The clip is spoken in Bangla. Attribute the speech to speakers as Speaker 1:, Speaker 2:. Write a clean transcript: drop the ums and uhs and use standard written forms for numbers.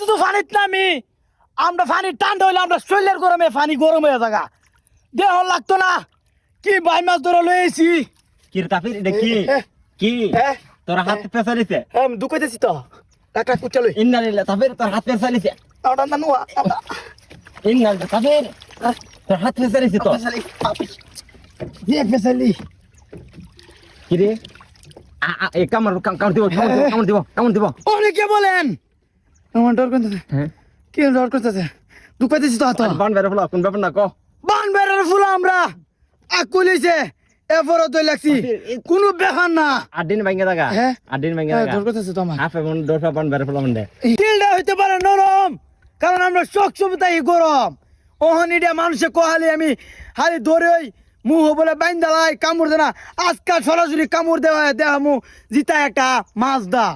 Speaker 1: শুধু পানিত নামি আমরা পানি ঠান্ডা হইলে আমরা শরীরের গরমে পানি গরম হয়ে থাকা দেহ লাগতো না কি ভাই মাছ ধরে লইছি
Speaker 2: কি রে তাফির এটা কি কি তোর হাত পেছাই দিছে
Speaker 1: আমি দুকাইতেছি তো একটা কুচা লই
Speaker 2: ইন্না লিল্লাহ তাফির তোর হাত পেছাই দিছে
Speaker 1: ওটা না নোয়া
Speaker 2: ইন্না লিল্লাহ তাফির তোর হাত পেছাই দিছে তো
Speaker 1: দিয়ে ফেসালি
Speaker 2: কি রে এই কামড় দিব
Speaker 1: অনেকে বলেন আমার ডর করতেছে
Speaker 2: হ্যাঁ
Speaker 1: কি ডর করতেছে দুকাইতেছি তো হাত
Speaker 2: বান বের ফলা কোন ব্যাপার না ক
Speaker 1: বান বেড়ার ফুল আমরা আকুলিছে এরপরও তো লাগছি কোনো বেখান না
Speaker 2: 8 দিন ভাঙে থাকা
Speaker 1: হ্যাঁ
Speaker 2: 8 দিন ভাঙে থাকা
Speaker 1: ডর করতেছে তো আমার
Speaker 2: হাফ এমন দরফা বান বের ফলা মন্ডে
Speaker 1: কিলটা হইতে পারে নরম কারণ আমরা শখ সুবিধাই গরম ওহনিটা মানুষে কহালি আমি হালি ধরে ওই মুহ বলে বাইন্দালাই কামড় দে না আজকাল সরাসরি কামড় দেওয়া দেহা মু জিতা একটা মাছ দা